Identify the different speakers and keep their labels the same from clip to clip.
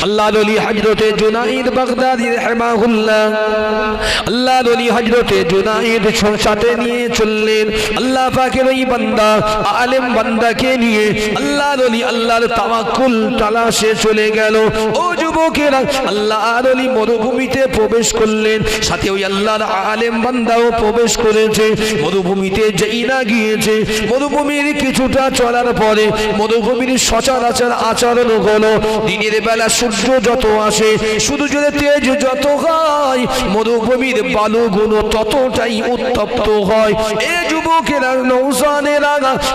Speaker 1: আল্লাহর ওলি হযরতে জুনাইদ বাগদাদী রাহিমাহুল্লাহ, আল্লাহর ওলি হযরতে জুনাইদ সাথে নিয়ে চললেন। আল্লাহ পাকের ওই বান্দা আলেম বান্দাকে নিয়ে আল্লাহর ওলি আল্লাহর তাওয়াক্কুল তালাশে চলে গেল। ও যুবকেরা, আল্লাহর ওলি মরুভূমিতে প্রবেশ করলেন, সাথে ওই আল্লাহর আলেম বান্দাও প্রবেশ করেছে। মরুভূমিতে যেই না গিয়েছে, মরুভূমির কিছুটা চলার পরে মরুভূমির সচরাচর আচরণ হলো, দিনের বেলা সূর্য যত আসে, সূর্যের তেজ যত হয়, মরুভূমির বালুগুলো ততটাই উত্তপ্ত হয়। এ যুবকেরা, নৌসানেরা,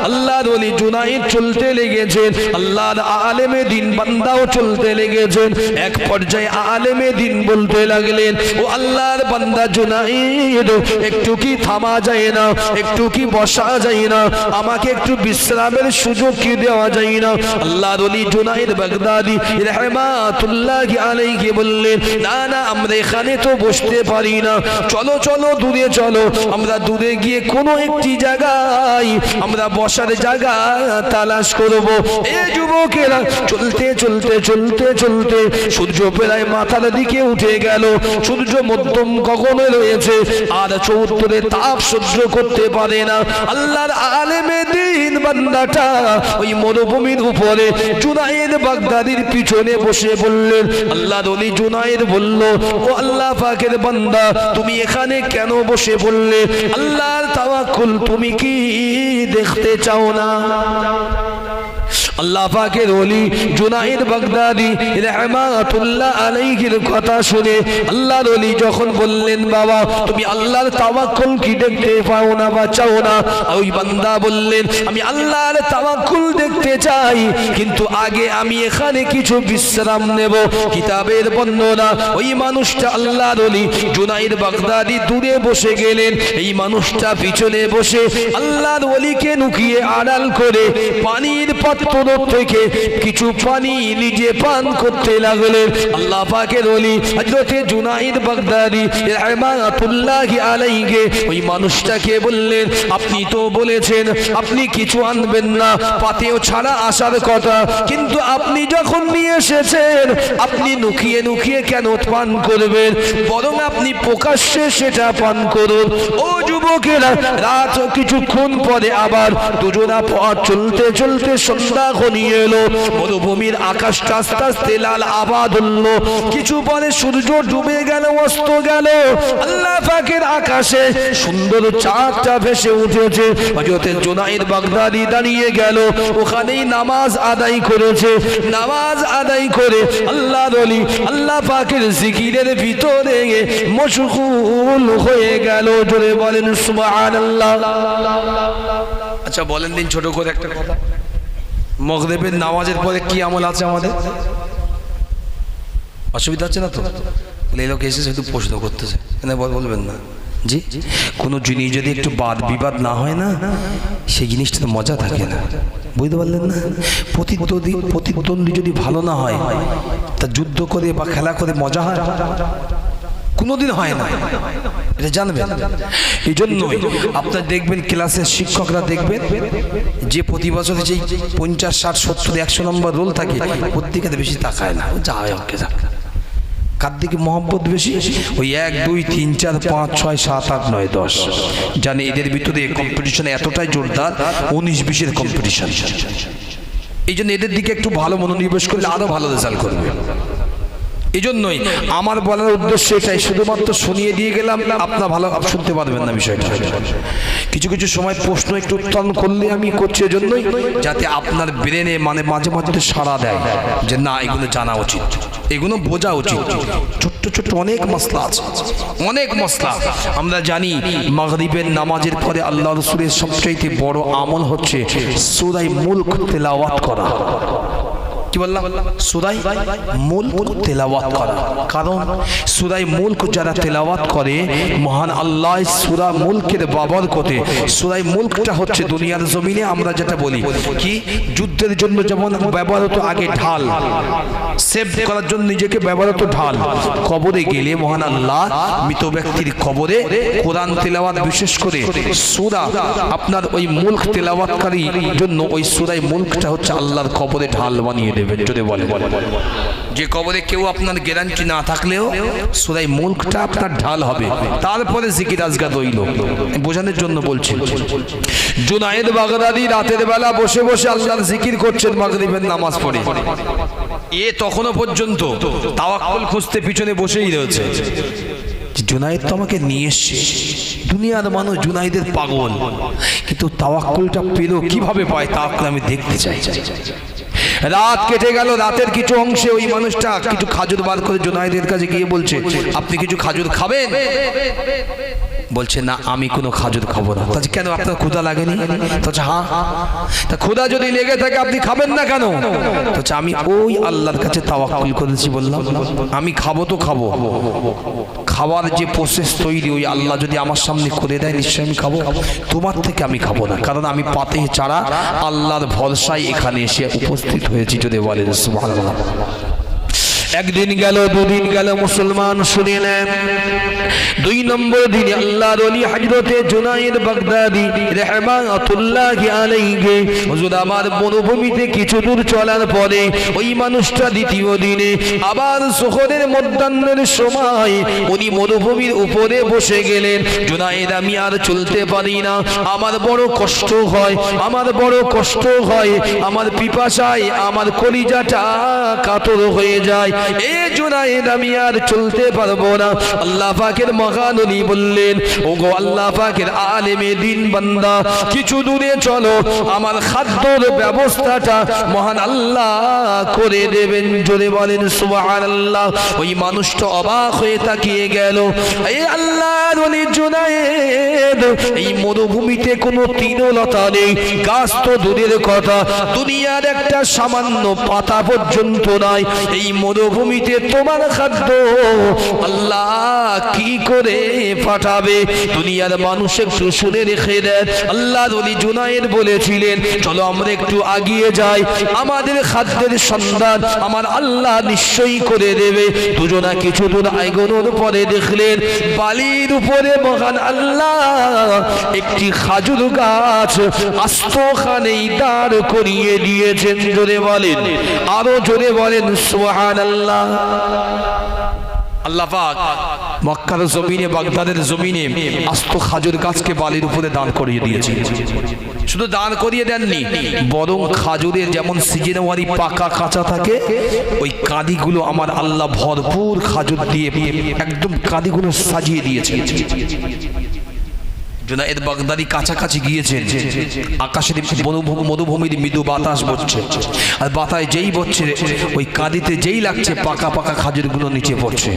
Speaker 1: আল্লাহর ওলি জুনাইদ চলতে লেগেছেন, আল্লাহর আলেমে দিন বান্দাও চলতে লেগেছেন। এক পর্যায়ে আলেমে দিন বলতে লাগলেন, ও আল্লাহর বান্দা জুনাইদ, একটু কি থামা যায় না, একটু কি বসা যায় না, আমাকে একটু বিশ্রামের সুযোগ কি দেওয়া যায় না? আল্লাহর ওলি জুনাইদ বাগদাদী রাহমাতুল্লাহি আলাইহি বললেন, না না, আমরা এখানে তো বসতে পারি না, চলো চলো দূরে চলো, আমরা দূরে গিয়ে কোনো একটি জায়গায় আমরা বসার জায়গা তালাশ করব। এই যুবকেরা চলতে চলতে চলতে চলতে সূর্য প্রায় মাথার দিকে উঠে গেল, সূর্য মধ্যম গগনে রয়েছে, আর চৌত্তরে তাপ সহ্য করতে পারে না। আল্লাহর আলেমে দিন বান্দাটা ওই মরুভূমির উপরে জুনাইদ বাগদাদীর পিছনে বসে বললেন। আল্লাহর ওলি জুনাইদ বলল, ও আল্লাহ পাকের বান্দা, তুমি এখানে কেন বসে বললে? আল্লাহর তাওয়াক্কুল তুমি কি দেখতে চাও না? আল্লাহ পাকের ওলি জুনাইদ বাগদাদী রাহমাতুল্লাহ আলাইহির কথা শুনে আল্লাহর ওলি যখন বললেন, বাবা তুমি আল্লাহর তাওয়াক্কুল কি দেখতে পাও না বা চাও না? ওই বান্দা বললেন, আমি আল্লাহর তাওয়াক্কুল দেখতে চাই, কিন্তু আগে আমি এখানে কিছু বিশ্রাম নেব। কিতাবের বর্ণনা, ওই মানুষটা আল্লাহর ওলি জুনাইদ বাগদাদী দূরে বসে গেলেন, এই মানুষটা পিছনে বসে আল্লাহর ওলিকে লুকিয়ে আড়াল করে পানির পাত্র থেকে কিছু পানি নিজে পান করতে লাগলেন। আল্লাহ পাকের ওলি হযরতে জুনাইদ বাগদাদী রাহমাতুল্লাহি আলাইহি ওই মানুষটাকে বললেন, আপনি তো বলেছেন আপনি কিছু আনবেন না, পাতেও ছাড়া আসার কথা, কিন্তু আপনি যখন নিয়ে এসেছেন আপনি লুকিয়ে লুকিয়ে কেন পান করবেন? বরং আপনি প্রকাশ্যে সেটা পান করুন। ও যুবকেরা, রাত কিছুক্ষণ পরে আবার দুজনা পথ চলতে চলতে সন্ধ্যা ঘনিয়ে এলো, মরুভূমির আকাশটা আস্তে আস্তে লাল আবাদ হলো, কিছু পরে সূর্য ডুবে গেল, অস্ত গেল, আল্লাহ পাকের আকাশে সুন্দর চাঁদটা ভেসে উঠেছে। হযরত জুনাইদ বাগদাদী দাঁড়িয়ে গেল, ওখানেই নামাজ আদায় করেছে। নামাজ আদায় করে আল্লাহর ওলি আল্লাহ পাকের জিকিরের ভিতরে মশগুল হয়ে গেল। জোরে বলেন সুবহানাল্লাহ। আচ্ছা বলেন দিন ছোট করে একটা কথা, মাগরিবের নামাজের পরে কি আমল আছে আমাদের? অসুবিধা হচ্ছে না তো? এই লোক এসে শুধু প্রশ্ন করতেছে, বলবেন না জি? কোনো জিনিস যদি একটু বাদ বিবাদ না হয় না, সেই জিনিসটা তো মজা থাকে না, বুঝতে পারলেন না? প্রতিদ্বন্দ্বী যদি ভালো না হয়, তা যুদ্ধ করে বা খেলা করে মজা হয়? কোনোদিন হয় না, এটা জানবেন। এই জন্যই আপনারা দেখবেন ক্লাসের শিক্ষকরা দেখবেন যে প্রতি বছর যে 50, 60, 70, 100 নম্বর রোল থাকে, প্রত্যেকটা বেশি তাকায় না, যা হয় ওকে যাক। কার দিকে মহব্বত বেশি? ওই 1, 2, 3, 4, 5, 6, 7, 8, 9, 10 জানে এদের ভিতরে কম্পিটিশন এতটাই জোরদার, 19-20 কম্পিটিশন। এই জন্য এদের দিকে একটু ভালো মনোনিবেশ করলে আরো ভালো রেজাল্ট করবে। এই জন্যই আমার বলার উদ্দেশ্য এটাই, শুধুমাত্র শুনিয়ে দিয়ে গেলাম, আপনারা ভালো শুনতে পারবেন না বিষয়টা। কিছু কিছু সময় প্রশ্ন একটু উত্থান করলে আমি করছি এজন্যই, যাতে আপনার ব্রেনে মানে মাঝে মাঝে সাড়া দেয় যে না এগুলো জানা উচিত, এগুলো বোঝা উচিত। ছোট্ট ছোট্ট অনেক মসলা আছে, অনেক মসলা। আমরা জানি মাগরিবের নামাজের পরে আল্লাহ রাসূলের সবচেয়ে বড় আমল হচ্ছে সূরা মুলক তেলাওয়াত করা। কি বললাম? সূরা মুলক তেলাওয়াত করা। কারণ সূরা মুলক যারা তেলাওয়াত করে, মহান আল্লাহ সূরা মুলকের বাবরকতে, সূরা মুলকটা হচ্ছে দুনিয়ার জমিনে আমরা যেটা বলি কি যুদ্ধের জন্য যেমন ব্যবহার হতো আগে ঢাল, সেভ করার জন্য নিজেকে ব্যবহার হতো ঢাল, কবরে গেলে মহান আল্লাহ মৃত ব্যক্তির কবরে কোরআন তেলাওয়াত, বিশেষ করে সূরা আপনার ওই মুলক তেলাওয়াতকারীর জন্য ওই সূরা মুলকটা হচ্ছে আল্লাহর কবরে ঢাল বানিয়ে দেবে। দেবেন। যদি বলে যে কবরে কেউ আপনার গ্যারান্টি না থাকলেও সূরা মুলকটা আপনার ঢাল হবে, তারপরে জিকির আজকার রইল। বোঝানোর জন্য বলছি। জুনায়েদ বাগদাদি রাতের বেলা বসে বসে আল্লাহর জিকির করছেন মাগরিবের নামাজ পড়ে। এ তখনও পর্যন্ত তাওয়াক্কুল খুঁজতে পিছনে বসেই রয়েছে। জুনায়েদ তো আমাকে নিয়ে এসছে, দুনিয়ার মানুষ জুনায়েদের পাগল, কিন্তু তাওয়াক্কুলটা পেল কিভাবে পায়, তাওয়াক্কুল আমি দেখতে চাই। রাত কেটে গেল, রাতের কিছু অংশে ওই মানুষটা কিছু খাজুর বার করে জুনায়েদের কাছে গিয়ে বলছে, আপনি কিছু খাজুর খাবেন? বলছে না, আমি কোনো খাজুর খাবো না। তাহলে কেন, আপনার ক্ষুধা লাগেনি? বলছে হ্যাঁ। তা ক্ষুধা যদি লেগে থাকে আপনি খাবেন না কেন? বলছে আমি ওই আল্লাহর কাছে তাওয়াক্কুল করেছি, বললাম আমি খাবো তো খাবো, খাওয়ার যে প্রসেস তৈরি ওই আল্লাহ যদি আমার সামনে করে দেয় নিশ্চয়ই আমি খাবো, তোমার থেকে আমি খাবো না, কারণ আমি পাতে ছাড়া আল্লাহর ভরসায় এখানে এসে উপস্থিত হয়েছি। যদি বলেন সুবহানাল্লাহ। একদিন গেল, দুদিন গেল, মুসলমান শুনে নেন। 2 নম্বর দিনে আল্লাহর ওলি হযরতে জুনায়েদ বাগদাদি রাহমাতুল্লাহি আলাইহি হুজুর আমার মরুভূমিতে কিছু দূর চলার পরে ওই মানুষটা দ্বিতীয় দিনে আবার যোহরের মধ্যাহ্নের সময় উনি মরুভূমির উপরে বসে গেলেন। জুনায়েদ আমি আর চলতে পারি না, আমার বড় কষ্ট হয়, আমার বড় কষ্ট হয়, আমার পিপাসায় আমার কলিজাটা কাতর হয়ে যায়। এ জুনায়েদ আমি আর চলতে পারবো না। আল্লাহ পাকের মহান ওলি বললেন, ওগো আল্লাহ পাকের আলেমে দিন বান্দা, কিছু দূরে চলো, আমার খাদ্যর ব্যবস্থাটা মহান আল্লাহ করে দেবেন। জোরে বলেন সুবহানাল্লাহ। ওই মানুষটা অবাক হয়ে তাকিয়ে গেল, এ আল্লাহর ওলি জুনায়েদ, এই মরুভূমিতে কোনো তৃণলতা নেই, গাছ তো দূরের কথা, দুনিয়ার একটা সামান্য পাতা পর্যন্ত নাই, এই মরুভূমিতে তোমার খাদ্য আল্লাহ কি করে পাঠাবে? দুনিয়ার মানুষ একটু শুনে রেখে দেন, আল্লাহর ওলি জুনায়েদ বলেছিলেন, চলো আমরা একটু এগিয়ে যাই, আমাদের খাদ্যের সন্ধান আমার আল্লাহ নিশ্চয়ই করে দেবে। দুজনা কিছু দূর এগোনোর পরে দেখলেন বালির উপরে মহান আল্লাহ একটি খাজুর গাছ আস্তখানেই দাঁড় করিয়ে দিয়েছেন। জোরে বলেন, আরো জোরে বলেন সুবহানাল্লাহ। আল্লাহ পাক মক্কার জমিনে, বাগদাদের জমিনে আস্ত খাজুর গাছকে বালির উপরে দান করিয়ে দিয়েছেন। শুধু দান করিয়ে দেননি, বরং খাজুরের যেমন সিজনওয়ারি পাকা কাঁচা থাকে, ওই কাঁদিগুলো আমার আল্লাহ ভরপুর খাজুর দিয়ে একদম কাঁদিগুলো সাজিয়ে দিয়েছেন। জুনায়েদ বাগদাদি কাছাকাছি গিয়েছেন, আকাশের মরুভূমির মৃদু বাতাস বচ্ছে, আর বাতায় যেই বচ্ছে ওই কাঁদিতে যেই লাগছে পাকা পাকা খাজুরগুলো নিচে পড়ছে।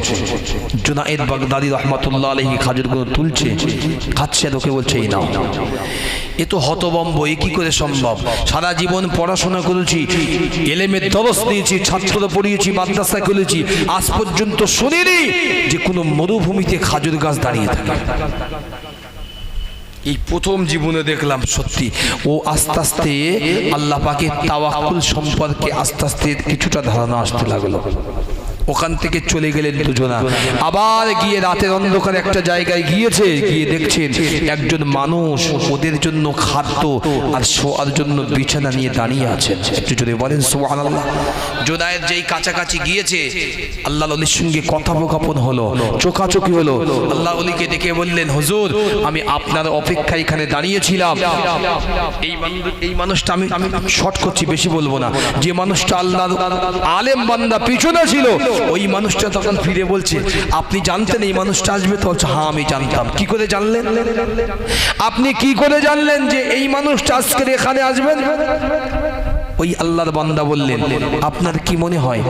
Speaker 1: জুনায়েদ বাগদাদি রহমাতুল্লাহ আলাইহি খাজুরগুলো তুলছে, খাচ্ছে, লোকে বলছে এই নাও। এ তো হতবম্ব, এ কি করে সম্ভব? সারা জীবন পড়াশোনা করেছি, এলেমের দরস নিয়েছি, ছাত্র পড়িয়েছি, মাদ্রাসা করেছি, আজ পর্যন্ত শুনিনি যে কোনো মরুভূমিতে খাজুর গাছ দাঁড়িয়ে থাকে। এই প্রথম জীবনে দেখলাম। সত্যি ও আস্তে আস্তে আল্লাহ পাকের তাওয়াক্কুল সম্পর্কে আস্তে আস্তে কিছুটা ধারণা আসতে লাগলো। ওখান থেকে চলে গেলেন দুজনা, আবার গিয়ে রাতের অন্ধকারে একটা জায়গায় গিয়েছে, গিয়ে দেখছেন একজন মানুষ ওদের জন্য খাদ্য আর শোয়ার জন্য বিছানা নিয়ে দাঁড়িয়ে আছেন। একটু যদি বলেন সুবহানাল্লাহ। জুনায়েদ যেই কাছাকাছি গিয়েছে, আল্লাহ ওলির সঙ্গে কথোপকথন হলো, চোখাচোখি হলো। আল্লাহ ওলিকে ডেকে বললেন, হুজুর আমি আপনার অপেক্ষায় এখানে দাঁড়িয়েছিলাম। এই মানুষটা, আমি শর্ট করছি, বেশি বলবো না, যে মানুষটা আল্লাহর আলেম বান্দা পিছনে ছিল, ওই মানুষটা তখন ফিরে বলছে, আপনি জানতেন এই মানুষটা আসবে? তো বলছে হ্যাঁ আমি জানতাম। কি করে জানলেন? আপনি কি করে জানলেন যে এই মানুষটা আজকে এখানে আসবেন? ওই আল্লাহর বান্দা বললেন, আপনার কি মনে হয়,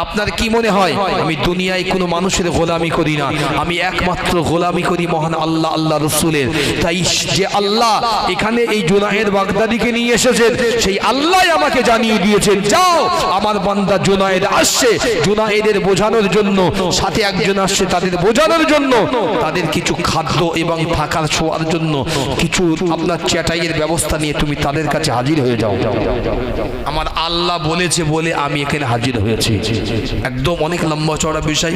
Speaker 1: আপনার কি মনে হয় আমি দুনিয়ায় কোনো মানুষের গোলামি করি না, আমি একমাত্র গোলামি করি মহান আল্লাহ, আল্লাহ রসুলের। তাই যে আল্লাহ এখানে এই জুনায়েদ বাগদাদিকে নিয়ে এসেছেন, সেই আল্লাহ আমাকে জানিয়ে দিয়েছেন, যাও আমার বান্দা জুনায়েদ আসছে, জুনায়েদের বোঝানোর জন্য, সাথে একজন আসছে তাদের বোঝানোর জন্য, তাদের কিছু খাদ্য এবং থাকার শোয়ার জন্য কিছু আপনার চ্যাটাইয়ের ব্যবস্থা নিয়ে তুমি তাদের কাছে হাজির হয়ে যাও। আমার আল্লাহ বলেছে বলে আমি এখানে হাজির হয়েছি। একদম অনেক লম্বা চড়া বিষয়,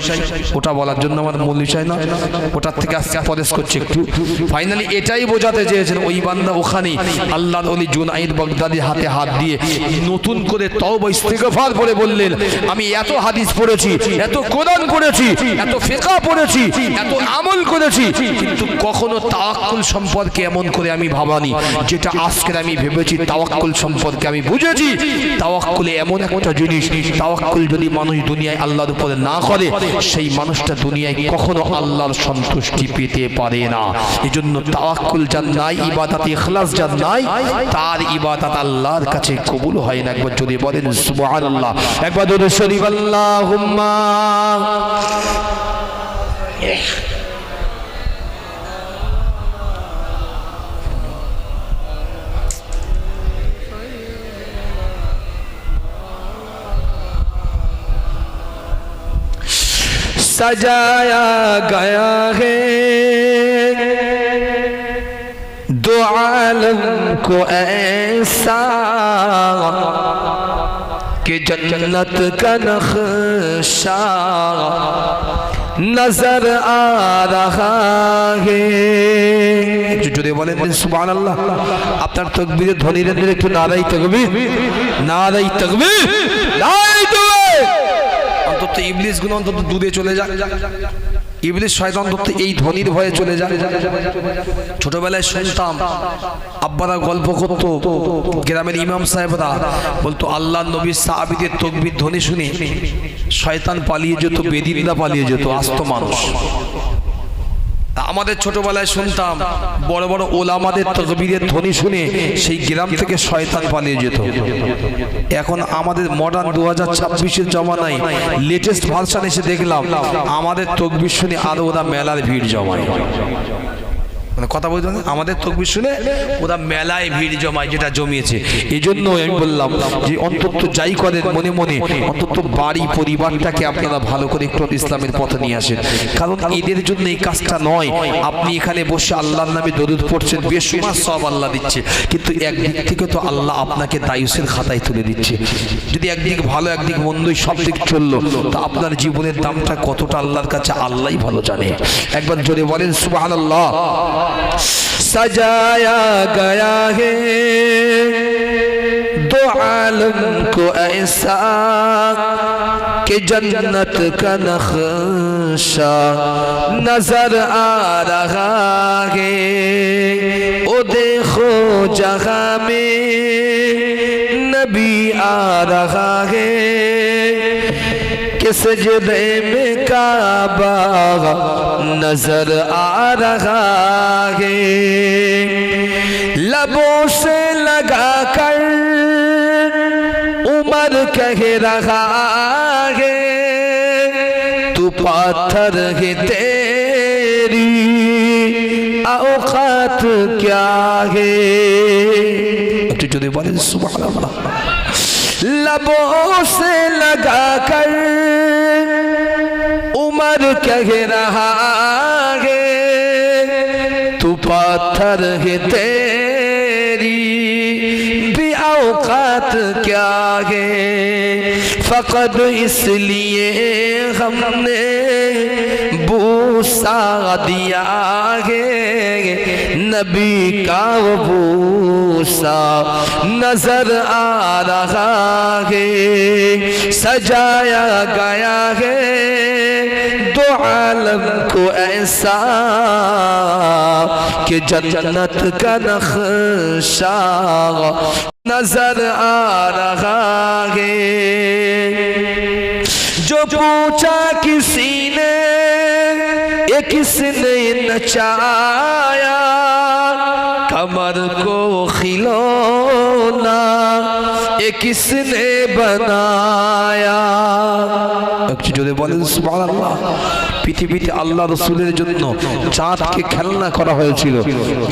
Speaker 1: ওটা বলার জন্য আমার মূল বিষয় না, ওটার থেকে আজকে প্রদেশ করছি একটু। ফাইনালি এটাই বোঝাতে চেয়েছেন ওই বান্দা ওখানে আল্লাহর ওলি জুনাইদ বাগদাদির হাতে হাত দিয়ে নতুন করে তওবা ইস্তিগফার করে বললেন, আমি এত হাদিস পড়েছি, এত কোরআন পড়েছি, এত ফিকহ পড়েছি, এত আমল করেছি, কিন্তু কখনো তাওয়াক্কুল সম্পর্কে এমন করে আমি ভাবানি যেটা আজকে আমি ভেবেছি। তাওয়াক্কুল সম্পর্কে আমি বুঝেছি তাওয়াক্কুলে এমন একটা জিনিস, তাওয়াক্কুল যদি মানুষ দুনিয়ায় আল্লাহর উপরে না করে সেই মানুষটা দুনিয়ায় কখনো আল্লাহর সন্তুষ্টি পেতে পারে না। এজন্য তাওয়াক্কুল যার নাই, ইবাদত ইখলাস যার নাই, তার ইবাদত আল্লাহর কাছে কবুল হয় না। একবার যদি বলেন সুবহানাল্লাহ, একবার দরুদ শরীফ আল্লাহুম্মা। सजाया गया है दो आलम को ऐसा कि जन्नत का नक्शा नजर आ रहा है। যদি বলেন সুবহানাল্লাহ, আপনার তাকবীরের ধ্বনির মধ্যে একটু নারায়ে তাকবীর, নারায়ে তাকবীর, নারায়ে তাকবীর। অন্তত ইবলিস গুলো অন্তত দূরে চলে যায়, ইবলিস শয়তান অন্তত এই ধ্বনির ভয়ে চলে যায়। ছোটবেলায় শুনতাম আব্বারা গল্প করতো, গ্রামের ইমাম সাহেবরা বলতো আল্লাহ নবীর সাহাবীদের তাকবীর ধ্বনি শুনে শয়তান পালিয়ে যেত, বেদিনরা পালিয়ে যেত, আস্ত মানুষ। আমাদের ছোটবেলায় শুনতাম বড় বড় ওলামাদের তাকবীরের ধ্বনি শুনে সেই গ্রাম থেকে শয়তান পালিয়ে যেত। এখন আমাদের মডার্ন 2026-এর জমানায় লেটেস্ট ভার্সন এসে দেখলাম আমাদের তাকবীর শুনে আরো ওরা মেলার ভিড় জমায়। কথা বলতে আমাদের তাকবীর শুনে ওরা মেলায় ভিড় জমায়, যেটা জমিয়েছে। এই জন্য আমি বললাম যে অন্তত যাই করেন মনে মনে অন্তত বাড়ি পরিবারটাকে আপনারা ভালো করে একটু ইসলামের পথে নিয়ে আসেন। কারণ এদের জন্য এই কাজটা নয়। আপনি এখানে বসে আল্লাহর নামে দরুদ পড়ছেন, বেশুমার সব আল্লাহ দিচ্ছে, কিন্তু একদিক থেকে তো আল্লাহ আপনাকে দায়ুসের খাতায় তুলে দিচ্ছে। যদি একদিক ভালো একদিক মন্দই সব দিক চললো, তা আপনার জীবনের দামটা কতটা আল্লাহর কাছে আল্লাহই ভালো জানে। একবার জোরে বলেন সুবহানাল্লাহ। सजाया गया है दो आलम को ऐसा कि जन्नत का नक्शा नजर आ रहा है। ओ देखो जहां में नबी आ रहा है, सजदे में काबा नजर आ रहा है। लबों से लगा कर उमर कह रहा है, तू पत्थर है तेरी औकात क्या है। जो बोले सुभान अल्लाह। लबों से लगा कर उमर कह रहा है, तू पत्थर है तेरी भी औकात क्या है। फकत इसलिए हमने बूसा दिया है, नबी का वो बूसा नजर आ रहा है। सजाया गया है दो आलम को ऐसा कि जन्नत का नक्शा नजर आ रहा है। जो पूछा किसी ने ये किसने नचाया, कमर को खिलौना ये किसने बनाया। जो बोले सुभान अल्लाह। পৃথিবীতে আল্লাহ রাসূলের জন্য চাঁদকে খেলনা করা হয়েছিল,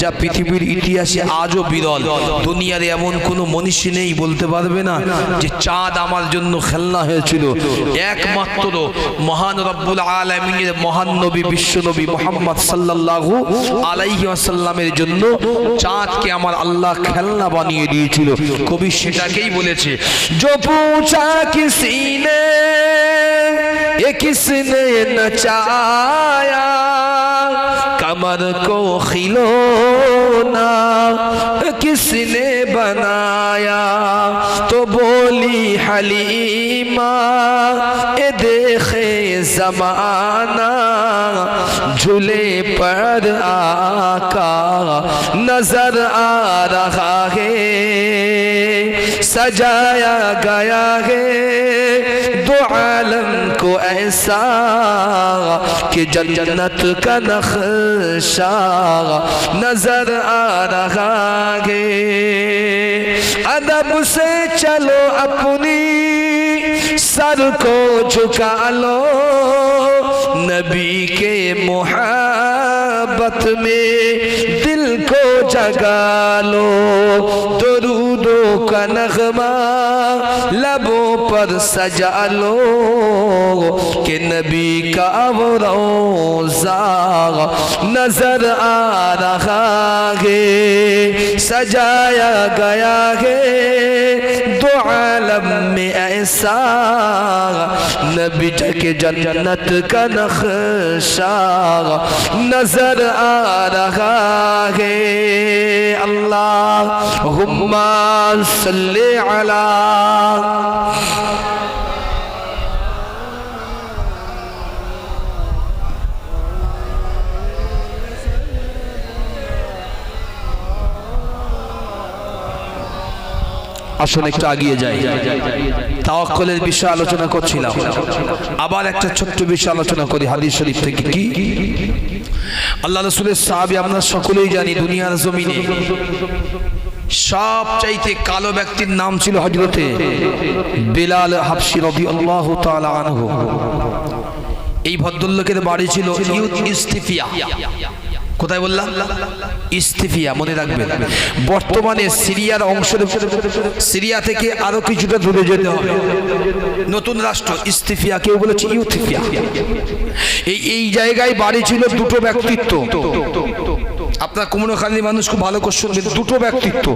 Speaker 1: যা পৃথিবীর ইতিহাসে আজও বিরল। দুনিয়ার এমন কোনো মনীষী নেই বলতে পারবে না যে চাঁদ আমার জন্য খেলনা হয়েছিল। একমাত্র মহান রব্বুল আলামিনের মহান নবী বিশ্বনবী মুহাম্মদ সাল্লাল্লাহু আলাইহি ওয়াসাল্লামের জন্য চাঁদকে আমার আল্লাহ খেলনা বানিয়ে দিয়েছিল। কবি সেটাকেই বলেছে, जो पूछा किसी ने ये किसने नचाया, कमर को खिलौना किसने बनाया, तो बोली हलीमा ये देखे जमाना, झूले पर आका नजर आ रहा है, सजाया गया है दो आलम को ऐसा कि जन्नत का नक्शा नजर आ रहा है। अदब से चलो अपनी सर को झुका लो, नबी के मोहब्बत में दिल को जगा लो, दुरूदों का नगमा लबों पर सजा लो, कि नबी का वो रोज़ा नजर आ रहा है, सजाया गया है दो आलम में ऐसा, नबी के जन्नत का नक्शा नजर आ रहा है। अल्लाहुम्मा सल्ली अला আসুন একটু এগিয়ে যাই। তাওয়াক্কুলের বিষয় আলোচনা করছিলাম, আবার একটা ছোট্ট বিষয় আলোচনা করি হাদিস শরীফ থেকে। কি আল্লাহ রাসূলের সাহাবী আমরা সকলেই জানি, দুনিয়ার জমিনে সবচাইতে কালো ব্যক্তির নাম ছিল হযরতে বিলাল হাবশী রাদিয়াল্লাহু তাআলা আনহু। এই ভদ্রলোকের বাড়ি ছিল ইস্তিফিয়া। কোথায় বললাম? ইস্তিফিয়া, মনে রাখবেন। বর্তমানে সিরিয়ার অংশ, সিরিয়া থেকে আরো কিছুটা দূরে যেতে হবে, নতুন রাষ্ট্র ইস্তিফিয়া, কেউ বলেছে ইউথিফিয়া। এই জায়গায় বাড়ি ছিল দুটো ব্যক্তিত্ব। আপনার কোমরখালী মানুষ খুব ভালো করে শুনবেন, দুটো ব্যক্তিত্ব।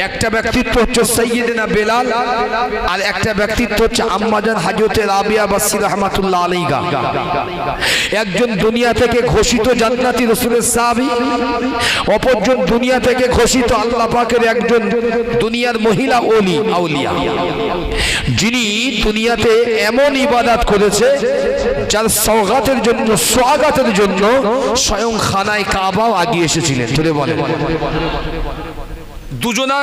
Speaker 1: একটা ব্যক্তিত্ব হচ্ছে সাইয়্যিদনা বেলাল, আর একটা ব্যক্তিত্ব হচ্ছে আম্মাজান হযরতে রাবিয়া বাসরি রাহমাতুল্লাহ আলাইহা। একজন দুনিয়া থেকে ঘোষিত জান্নাতি রাসূলের সাহাবী, অপরজন দুনিয়া থেকে ঘোষিত আল্লাহ পাকের একজন দুনিয়ার মহিলা ওলি আউলিয়া, যিনি দুনিয়াতে এমন ইবাদত করেছে যার সওগাতের জন্য, সোয়াগাতের জন্য স্বয়ং খানায় কাবাও আগিয়ে এসেছিলেন। ধরে বলেন, দুজনা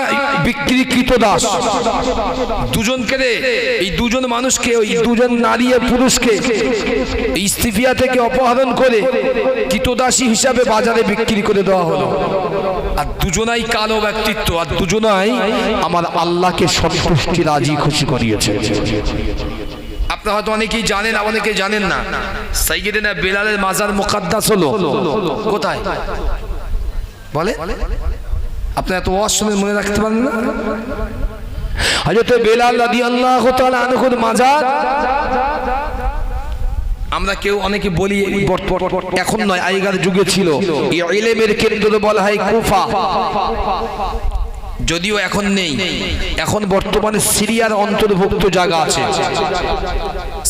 Speaker 1: বিক্রিকৃত দাস, দুজনকে, এই দুজন মানুষকে, ওই দুজন নারী পুরুষকে ইস্তিফিয়া থেকে অপহরণ করে কৃতদাসী হিসাবে বাজারে বিক্রি করে দেওয়া হলো। আর দুজনাই কালো ব্যক্তিত্ব, আর দুজনাই আমার আল্লাহকে সন্তুষ্টি রাজি খুশি করিয়েছে। আপনারা হয়তো অনেকেই জানেন, অনেকেই জানেন না। সাইয়্যিদনা বেলালের মাজার মুকাদ্দাস হলো কোথায় বলে? আপনারা এত ওয়াজ শুনে মনে রাখতে পারেন না? হযরত বেলাল রাদিয়াল্লাহু তাআলা আনহুর মাজার, আমরা কেউ অনেকে বলি, এখন নয়, আগেকার যুগে ছিল। এই ইলমের কেন্দ্র বলা হয় কুফা, যদিও এখন নেই। এখন বর্তমানে সিরিয়ার অন্তর্ভুক্ত জায়গা আছে,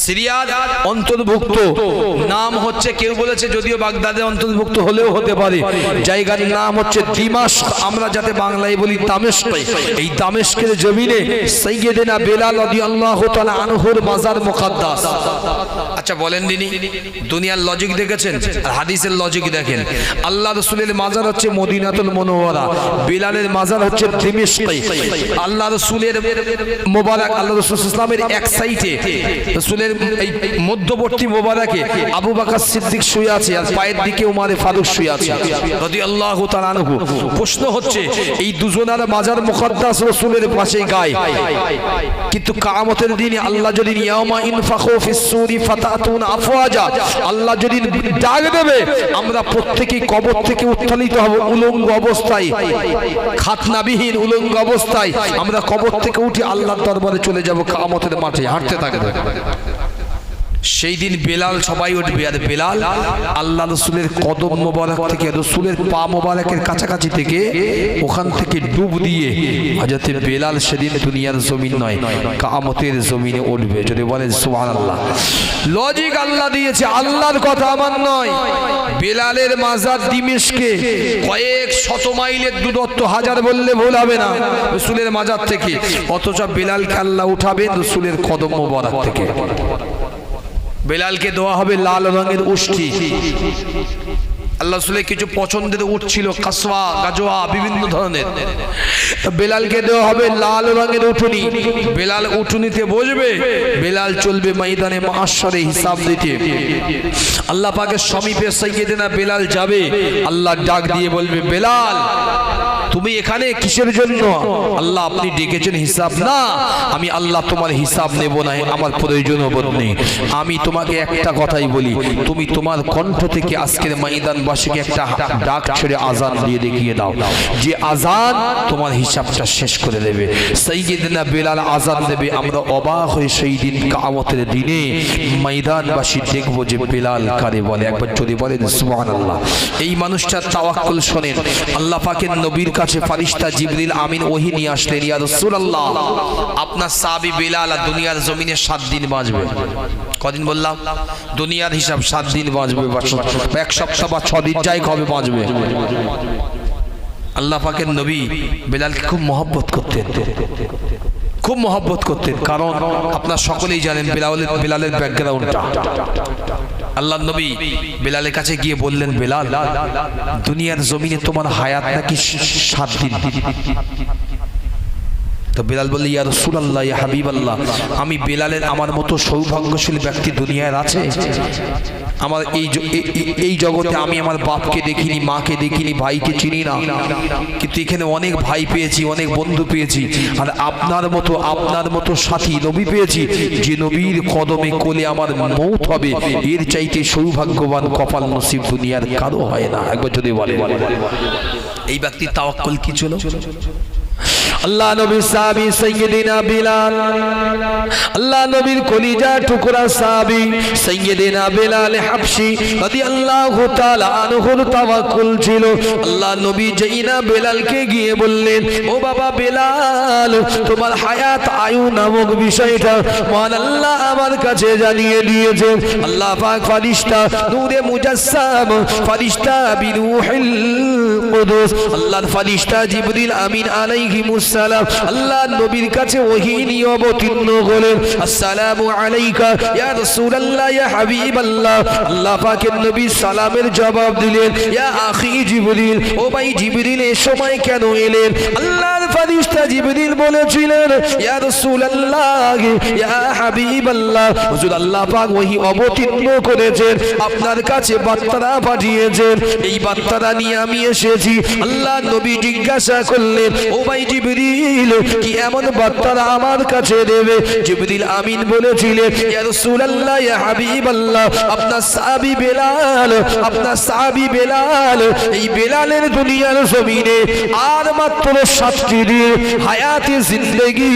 Speaker 1: সিরিয়ার অন্তর্ভুক্ত নাম হচ্ছে, কেউ বলেছে যদিও বাগদাদের অন্তর্ভুক্ত হলেও হতে পারে, জায়গার নাম হচ্ছে দিমাশক, আমরা যাতে বাংলায় বলি দামেস্ক। এই দামেস্কের জমিনে সাইয়্যিদনা বেলাল রাদিয়াল্লাহু তাআলা আনহুর মাজার মুকাদ্দাস। আচ্ছা বলেন দিনি, দুনিয়ার লজিক দেখেছেন আর হাদিসের লজিক দেখেন। আল্লাহ রাসূলের মাজার হচ্ছে মদিনাতুল মুনাওয়ারা, বেলালের মাজার হচ্ছে দিমাশকে। আল্লাহ রাসূলের মোবারক, আল্লাহ রাসূল সাল্লাল্লাহু আলাইহি ওয়াসাল্লামের এক সাইডে রাসূলের এই মধ্যবর্তী মোবারকে আবু বকর সিদ্দিক শুয়ে আছে, আর পায়ের দিকে উমর ফারুক শুয়ে আছে রাদিয়াল্লাহু তাআলা আনহু। প্রশ্ন হচ্ছে, এই দুজনের মাজার মুকাদ্দাস রাসূলের পাশে গায়, কিন্তু কিয়ামতের দিনে আল্লাহ যদি ইয়াউমা ইনফাখু ফিস সূরি ফাতা ইয়াবআতুন আফওয়াজা, আল্লাহ যদি ডাক দেবে আমরা প্রত্যেকেই কবর থেকে উত্থিত হব উলঙ্গ অবস্থায়, খাতনাবিহীন উলঙ্গ অবস্থায় আমরা কবর থেকে উঠে আল্লাহর দরবারে চলে যাব কিয়ামতের মাঠে হাঁটতে থাকবে। সেই দিন বেলাল সবাই উঠবে, আর বেলাল আল্লাহ রসুলের কদম মোবারক থেকে, রসুলের পা মোবারকের কাছাকাছি থেকে ওখান থেকে ডুব দিয়ে হযরত বেলাল সেদিন দুনিয়ার জমিন নয় কিয়ামতের জমিনে উঠবে। যদি বলেন সুবহানাল্লাহ। লজিক আল্লাহ দিয়েছে, আল্লাহর কথা আমার নয়। বেলালের মাজার দিমেশকে কয়েক শত মাইলের দূরত্ব, হাজার বললে ভুল হবে না রসুলের মাজার থেকে, অথচ বেলালকে আল্লাহ উঠাবেন রসুলের কদম মোবারক থেকে। বেলালকে দেওয়া হবে লাল রঙের উষ্টি। আল্লাহ রাসূলের কিছু পছন্দের উট ছিল, কাসওয়া, গাজওয়া, বিভিন্ন ধরনের। বেলালকে দেওয়া হবে লাল রঙের উটুনি। বেলাল উটুনিতে বসবে, বেলাল চলবে ময়দানে মাহশরে হিসাব দিতে। আল্লাহ পাকের সমীপে সাইয়েদনা বেলাল যাবে, আল্লাহ ডাক দিয়ে বলবে, বেলাল তুমি এখানে কিসের জন্য? আল্লাহ আপনি ডেকেছেন হিসাব? না, আমি আল্লাহ তোমার হিসাব নেব না, আমার প্রয়োজন নেই। আমি তোমাকে একটা কথাই বলি, তুমি তোমার কণ্ঠ থেকে আজকের ময়দানবাসীকে একটা ডাক ছেড়ে আজান দিয়ে দেখিয়ে দাও, যে আজান তোমার হিসাবটা শেষ করে দেবে। সাইয়েদনা বেলাল আজান দেবে, আমরা অবাক হয়ে সেই দিন কিয়ামতের দিনে ময়দানবাসী দেখব যে বেলাল কারে বলে। একবার যদি বলেন সুবহানাল্লাহ। এই মানুষটার তাওয়াক্কুল শোনেন। আল্লাহ পাকের নবীর কাছে ফেরেশতা জিবরিল আমিন ওহী নিয়ে আসলেন, ইয়া রাসূলুল্লাহ আপনার সাহাবী বেলাল দুনিয়ার জমিনে 7 দিন বাঁচবে। কদিন বললাম? দুনিয়ার হিসাব 7 দিন বাঁচবে, বা 1 সপ্তাহ বা 6 দিন যাই হবে বাঁচবে। আল্লাহ পাকের নবী বেলালকে খুব মহব্বত করতেন, খুব মহব্বত করতেন। কারণ আপনারা সকলেই জানেন বেলালের ব্যাকগ্রাউন্ডটা। আল্লাহ নবী বেলালের কাছে গিয়ে বললেন, বেলাল দুনিয়ার জমিনে তোমার হায়াত নাকি 7 দিন। তো বেলাল বলল, ইয়া রাসূলুল্লাহ, ইয়া হাবিবাল্লাহ, আমি বেলালের আমার মতো সৌভাগ্যশীল ব্যক্তি দুনিয়ায় আছে? আমার এই জগতে আমি আমার বাপকে দেখিনি, মাকে দেখিনি, ভাইকে চিনি না, কিন্তু এখানে অনেক ভাই পেয়েছি, অনেক বন্ধু পেয়েছি, আর আপনার মতো সাথী নবী পেয়েছি, যে নবীর কদমে কোলে আমার মৌত হবে, এর চাইতে সৌভাগ্যবান কপাল নসিব দুনিয়ার কারো হয় না। একবার যদি বলে, এই ব্যক্তির তাওয়াক্কুল কি ছিল? আল্লাহ নবী সাহাবী সাইয়্যিদিনা বিলাল, আল্লাহ নবীর কলিজা টুকরা সাহাবী সাইয়্যিদিনা বিলাল হাবশী রাদিয়াল্লাহু তাআলা আনহুর তাওয়াক্কুল ছিল। আল্লাহ নবী জাইনা বেলালকে গিয়ে বললেন, ও বাবা বেলাল, তোমার হায়াত আয়ু নামক বিষয়টা মহান আল্লাহ আমার কাছে জানিয়ে দিয়েছেন। আল্লাহ পাক ফেরেশতা নূরে মুজাসসাম, ফেরেশতা বিরূহিল কুদুস, আল্লাহর ফেরেশতা জিবরিল আমিন আলাইহিমুস সালাম আল্লাহ নবীর কাছে ওহী নিয়ে অবতীর্ণ হলেন। আসসালামু আলাইকা ইয়া রাসূলুল্লাহ, ইয়া হাবিবাল্লাহ। আল্লাহ পাকের নবী সালামের জবাব দিলেন, ইয়া আখি জিবরিল, ও ভাই জিবরিল এই সময় কেন এলেন? আল্লাহর ফেরেশতা জিবরিল বলেছিলেন, ইয়া রাসূলুল্লাহ, ইয়া হাবিবাল্লাহ, হুজুর আল্লাহ পাক ওহী অবতীর্ণ করেছেন, আপনার কাছে বার্তা পাঠিয়েছেন, এই বার্তা নিয়ে আমি এসেছি। আল্লাহ নবী জিজ্ঞাসা করলেন, ও ভাই জিবরিল, কি এমন বার্তা আমার কাছে দেবে? জিবরিল আমিন বলেছিলেন, ইয়া রাসূলুল্লাহ, ইয়া হাবিবাল্লাহ, আপনার সাহাবী বেলাল, এই বেলালের দুনিয়ার জমিনে আর মাত্র 7টি দিন হায়াতে জিন্দেগি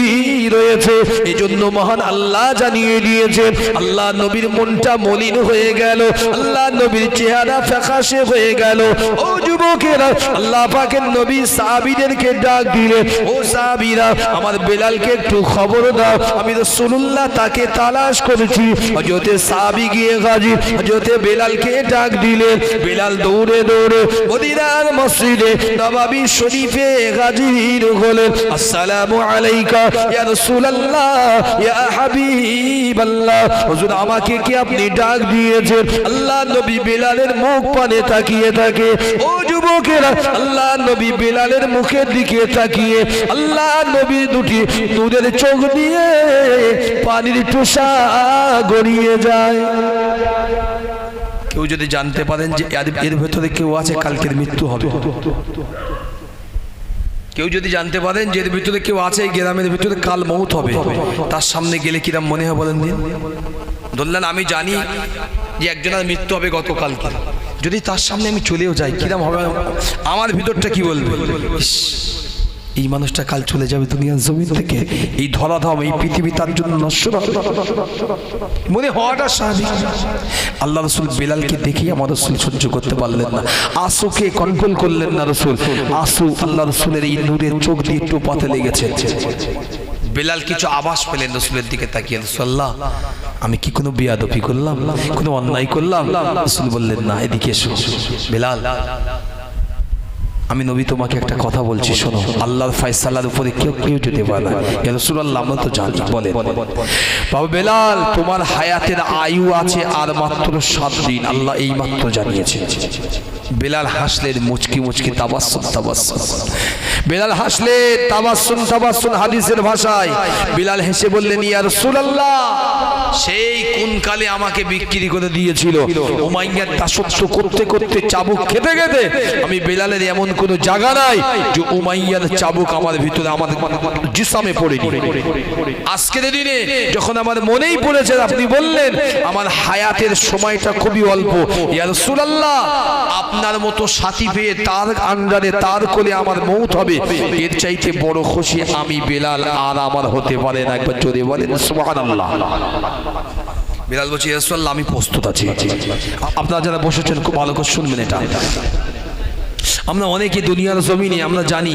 Speaker 1: রয়েছে। এজন্য মহান আল্লাহ জানিয়ে দিয়েছেন। আল্লাহ নবীর মনটা মলিন হয়ে গেল, আল্লাহ নবীর চেহারা ফ্যাকাশে হয়ে গেল। ও যুবকেরা, আল্লাহ পাকের নবী সাহাবীদেরকে ডাক দিলেন, ও সাহাবীরা, আমার বেলালকে একটু খবর দাও, আমি রাসূলুল্লাহ তাকে তালাশ করেছি। হযরতে সাহাবী গিয়ে হাজির, হযরতে বেলালকে ডাক দিলেন। বেলাল দৌড়ে দৌড়ে মদিনার মসজিদে নববী শরীফে হাজির হলেন। আসসালামু আলাইকা ইয়া রাসূলুল্লাহ, ইয়া হাবিবাল্লাহ, হুজুর আমাকে কি আপনি ডাক দিয়েছেন? আল্লাহ নবী বেলালের মুখ পানে তাকিয়ে থাকে। ও যুবকেরা, আল্লাহ নবী বেলালের মুখের দিকে তাকিয়ে আল্লাহ নবী দুটি নূরের চোখ দিয়ে পানির টোসা গড়িয়ে যায়। কেউ যদি জানতে পারেন যে এর ভেতরে কেউ আছে, কালকের মৃত্যু হবে, কেউ যদি জানতে পারেন যে এর ভিতরে কেউ আছে এই গ্রামের ভিতরে কাল মৌত হবে, তার সামনে গেলে কিরম মনে হয় বলেন দিন? ধরলেন আমি জানি যে একজনের মৃত্যু হবে গতকালকে, যদি তার সামনে আমি চলেও যাই কিরম হবে? আমার ভিতরটা কি বলবে? এই মানুষটা কাল চলে যাবে দুনিয়ার জমিন থেকে, এই ধরাধাম এই পৃথিবী তার জন্য নশ্বর হবে, মনে হওয়াটা স্বাভাবিক। আল্লাহ রসুল বেলালকে দেখেই আমার রসুল সহ্য করতে পারলেন না, আসুকে কন্ট্রোল করলেন না রসুল। আসু আল্লাহ রসুলের এই নূরের চোখ দিয়ে একটু পাতে লেগেছে। বেলাল কিছু আভাস পেলেন রসুলের দিকে তাকিয়ে, রাসূলুল্লাহ আমি কি কোনো বেয়াদবি করলাম, কোনো অন্যায় করলাম? রসুল বললেন না, এদিকে এসো। বেলাল আমি নবী তোমাকে একটা কথা বলছি, শোনো। আল্লাহর ফয়সালার উপরে কেউ যেতে পারে না। ইয়া রাসূলুল্লাহ আমরা তো জানি। বলেন। বাবা বেলাল তোমার হায়াতের আয়ু আছে আর মাত্র 7 দিন, আল্লাহ এই মাত্র জানিয়েছে। বেলাল হাসলেন, মুচকি মুচকি তাবাসসুম। বেলাল হাসলেন, তাবাসসুম হাদিসের ভাষায়। বেলাল হেসে বললেন, ইয়া রাসূলুল্লাহ সেই কোন কালে আমাকে বিক্রি করে দিয়েছিল, উমাইয়ার দাসত্ব করতে করতে চাবুক খেতে খেতে আমি বেলালের এমন কোনো জায়গা নাই যে উমাইয়ার চাবুক আমার ভিতরে আমার জিসমে পড়েনি। আজকের দিনে যখন আমার মনেই পড়েছে, আপনি বললেন আমার হায়াতের সময়টা খুবই অল্প, ইয়া রাসূলুল্লাহ আপনার মতো সাথী পেয়ে তার আন্ডারে তার কোলে আমার মৌত হবে, এর চাইতে বড় খুশি আমি বেলাল আর আমার হতে পারে না। একবার জোরে বলেন সুবহানাল্লাহ। বেলাল বলছে, ইয়া রাসূলুল্লাহ আমি প্রস্তুত আছি। আপনারা যারা বসেছেন খুব ভালো করে শুনবেন এটা। আমরা অনেকে দুনিয়ার জমিনে আমরা জানি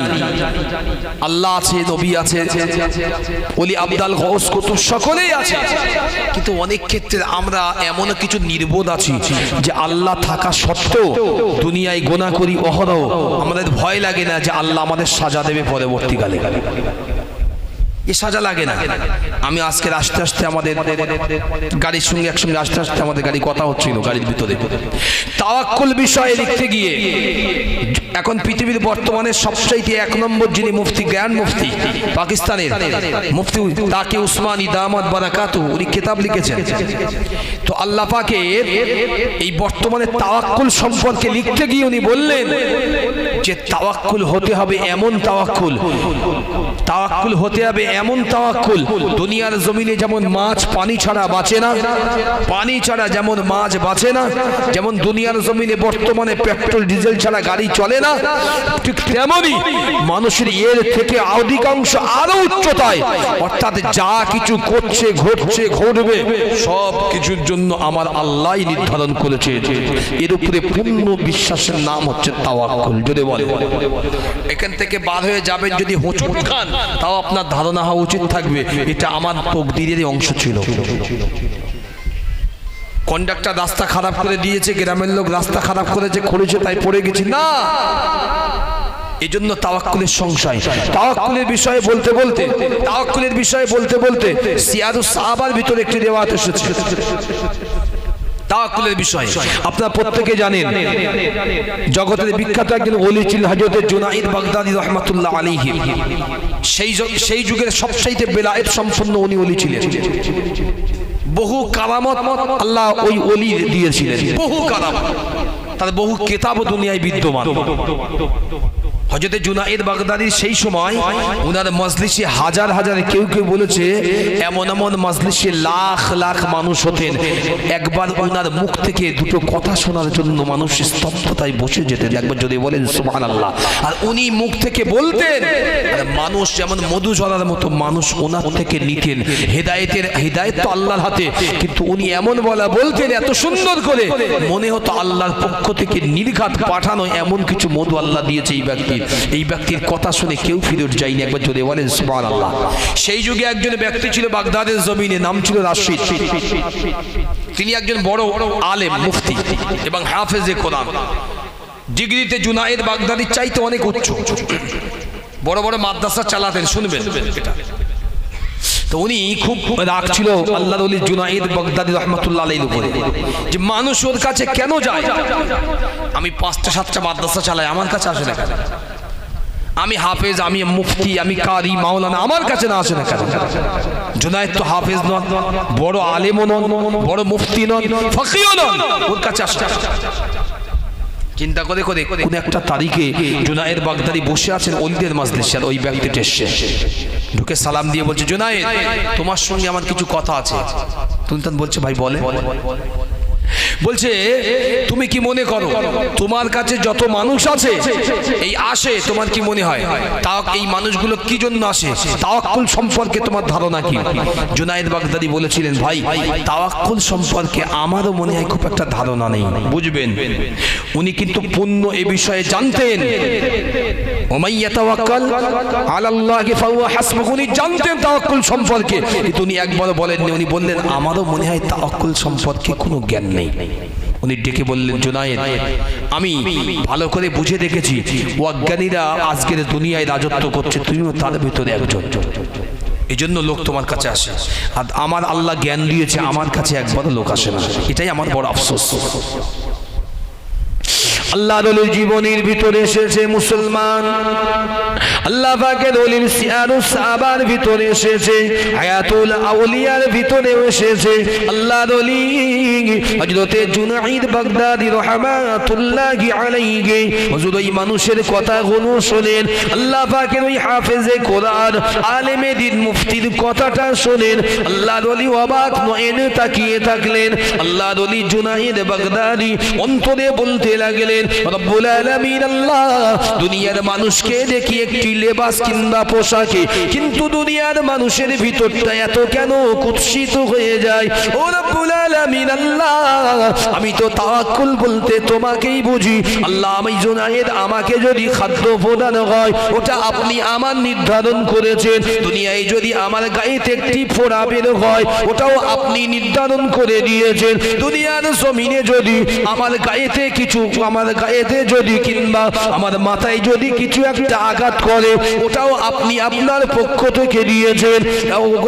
Speaker 1: আল্লাহ আছে, নবী আছে, ওলি আবদাল গৌস কুতুব সকলেই আছে, কিন্তু অনেক ক্ষেত্রে আমরা এমন কিছু নির্বোধ আছি যে আল্লাহ থাকা সত্ত্বেও দুনিয়ায় গুনাহ করি অহরহ। আমাদের ভয় লাগে না যে আল্লাহ আমাদের সাজা দেবে পরবর্তীকালে, এ সাজা লাগে না। আমি আজকে আস্তে আস্তে আমাদের গাড়ির সঙ্গে একসঙ্গে আস্তে আস্তে আমাদের গাড়ি কথা হচ্ছিল গাড়ির ভিতরে, তাওয়াক্কুল বিষয়ে লিখতে গিয়ে এখন পৃথিবীর বর্তমানে সবচাইতে 1 নম্বর যিনি মুফতি, গ্র্যান্ড মুফতি পাকিস্তানের মুফতি তাকি উসমানী দামাত বারাকাতুহু, উনি কিতাব লিখেছেন। তো আল্লাহ পাকের এই বর্তমানে তাওয়াক্কুল সম্পর্কে লিখতে গিয়ে উনি বললেন যে তাওয়াক্কুল হতে হবে এমন তাওয়াক্কুল, তাওয়াক্কুল হতে হবে এমন তাওয়াক্কুল, দুনিয়ার জমিনে যেমন মাছ পানি ছাড়া বাঁচে না, পানি ছাড়া যেমন মাছ বাঁচে না, যেমন দুনিয়ার জমিনে বর্তমানে পেট্রোল ডিজেল ছাড়া গাড়ি চলে না, ঠিক তেমনি মানুষের এর থেকে অধিকাংশ আরো উচ্চতায়, অর্থাৎ যা কিছু করছে ঘটছে ঘটবে সব কিছুর জন্য আমার আল্লাহই নির্ধারণ করেছে। এর উপরে পূর্ণ বিশ্বাসের নাম হচ্ছে তাওয়াক্কুল। যদি বলে এখান থেকে বার হয়ে যাবেন যদি হোঁচট খান, তাও আপনার ধারণা হওয়া উচিত থাকবে এটা আমার তকদিরের অংশ ছিল। কন্ডাক্টর রাস্তা খারাপ করে দিয়েছে, গ্রামের লোক রাস্তা খারাপ করেছে তাই পড়ে গেছি না, এজন্য তাওয়াক্কুলের সংশয়। তাওয়াক্কুলের বিষয়ে বলতে বলতে সিয়ারুস সাহাবার ভিতরে একটি রিওয়ায়াত এসেছে তাওয়াক্কুলের বিষয়। আপনারা প্রত্যেকে জানেন জগতের বিখ্যাত একজন ওলি ছিলেন হযরত জুনাইদ বাগদাদী রাহমাতুল্লাহ আলাইহি। সেই যুগের সবচাইতে বেলায়েত সম্পন্ন উনি ওলি ছিলেন। বহু কারামত আল্লাহ ওই ওলি দিয়েছিলেন, বহু কারামত, তার বহু কিতাব দুনিয়ায় বিদ্যমান। হযরত জুনাইদ বাগদাদী সেই সময় উনার মজলিসে হাজার হাজার, কেউ বলেছে এমন মজলিসে লাখ লাখ মানুষ হতেন। একবার উনার মুখ থেকে দুটো কথা শোনার জন্য মানুষ স্তব্ধতায় বসে যেতেন। একবার যদি বলেন সুবহানাল্লাহ। আর উনি মুখ থেকে বলতেন, আর মানুষ যেমন মধু ঝরার মতো মানুষ ওনার থেকে নিতেন। হেদায়েত তো আল্লাহর হাতে, কিন্তু উনি এমন বলতেন এত সুন্দর করে মনে হতো আল্লাহর পক্ষ থেকে নির্ঘাত পাঠানো এমন কিছু মধু আল্লাহ দিয়েছে এই ব্যক্তির কথা শুনে কেউ ফিরত যায়নি। একবার জোরে বলেন সুবহানাল্লাহ। সেই যুগে একজন ব্যক্তি ছিল বাগদাদের জমিনে, নাম ছিল রাশিদ। তিনি একজন বড় আলেম, মুফতি এবং হাফেজে কোরআন। ডিগ্রিতে জুনাইদ বাগদাদির চাইতে অনেক উচ্চ, বড় বড় মাদ্রাসা চালাতেন। শুনবেন এটা। তো উনি খুব রাগ ছিল আল্লাহর ওলি জুনাইদ বাগদাদী রাহমাতুল্লাহ আলাইহির উপরে, যে মানুষ ওর কাছে কেন যায়? আমি 5টা 7টা মাদ্রাসা চালাই, আমার কাছে আসে না কেন? আমি হাফেজ, আমি মুফতি, আমি কারি, মাওলানা, আমার কাছে না আসে না কেন? জুনাইদ তো হাফেজ নন, বড় আলেমও নন, বড় মুফতি নন, ফকিহও নন, ওর কাছে আসে। চিন্তা করে করে কোন একটা তারিখে জুনায়েদ বাগদাদি বসে আছেন ওলিদের মাজলিসে, আর ওই ব্যক্তিটা এসে ঢুকে সালাম দিয়ে বলছে, জুনায়েদ তোমার সঙ্গে আমার কিছু কথা আছে। তুমি তখন বলছে, ভাই বলে। বলছে, তুমি কি মনে করো তোমার কাছে যত মানুষ আছে এই আসে, তোমার কি মনে হয় এই মানুষগুলো কি জন্য আসে? তাওয়াক্কুল সম্পর্কে তোমার ধারণা কি? জুনায়েদ বাগদাদি বলেছিলেন, ভাই তাওয়াক্কুল সম্পর্কে আমারও মনে হয় খুব একটা ধারণা নেই। বুঝবেন, উনি কিন্তু পূর্ণ এ বিষয়ে জানতেন। ওমাই ইয়াতাওয়াক্কাল আলাল্লাহি ফাহুয়া হাসবুহু, উনি জানতেন তাওয়াক্কুল সম্পর্কে, কিন্তু উনি একবারও বলেননি। উনি বললেন, আমারও মনে হয় তাওয়াক্কুল সম্পর্কে কোনো জ্ঞান নেই। উনি ডেকে বললেন, জুনায়েদ আমি ভালো করে বুঝে দেখেছি অজ্ঞানীরা আজকের দুনিয়ায় রাজত্ব করছে, তুমিও তার ভিতরে একজন। এই জন্য লোক তোমার কাছে আসে, আর আমার আল্লাহ জ্ঞান দিয়েছে, আমার কাছে একবারও লোক আসে না। এটাই আমার বড় আফসোস। আল্লাহ ওলির জীবনের ভিতরে এসেছে মুসলমান, আল্লাহ পাকের ওলির সিয়ারুস সাহাবার ভিতরে এসেছে, হায়াতুল আউলিয়ার ভিতরে এসেছে। আল্লাহ ওলি হযরতে জুনাইদ বাগদাদি রাহমাতুল্লাহি আলাইহি হুজুর ওই মানুষের কথাগুলো শুনেন, আল্লাহ পাকের ওই হাফেজে কোরআন আলেমে দ্বীন মুফতির কথাটা শুনেন। আল্লাহ ওলি অবাক নয়নে তাকিয়ে থাকলেন। আল্লাহ ওলি জুনাইদ বাগদাদি অন্তরে বলতে লাগলেন, রব্বুল আলামিন আল্লাহ, দুনিয়ার মানুষকে দেখি একটি লেবাস কিংবা পোশাকে, কিন্তু দুনিয়ার মানুষের ভিতরটা এত কেন কুৎসিত হয়ে যায়? ও রব্বুল আলামিন আল্লাহ, আমি তো তাওয়াক্কুল বলতে তোমাকেই বুঝি। আল্লাহ আমি জুনায়েদ, আমাকে যদি খাদ্য প্রদান হয় ওটা আপনি আমার নির্ধারণ করেছেন। দুনিয়ায় যদি আমার গায়েতে একটি ফোঁড়া বের হয় ওটাও আপনি নির্ধারণ করে দিয়েছেন। দুনিয়ার জমিনে যদি আমার গায়েতে যদি কিংবা আমার মাথায় যদি কিছু একটা আঘাত করে ওটাও আপনি আপনার পক্ষ থেকে দিয়েছেন।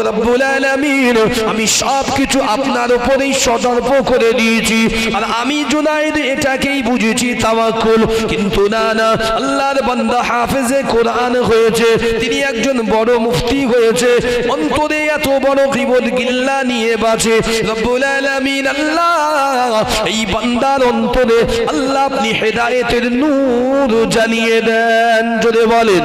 Speaker 1: রব্বুল আলামিন আমি সব কিছু আপনার উপরেই সতর্ক করে দিয়েছি, আর আমি জুনায়েদ এটাকেই বুঝেছি তাওয়াক্কুল। কিন্তু না না, আল্লাহর বান্দা হাফেজে কোরআন হয়েছে, তিনি একজন বড় মুফতি হয়েছে, অন্তরে এত বড় গীবত গিল্লা নিয়ে বাঁচে। রব্বুল আলামিন আল্লাহ, এই বান্দার অন্তরে আল্লাহ আপনি হেদায়েতের নূর জ্বালিয়ে দেন। জোরে বলেন,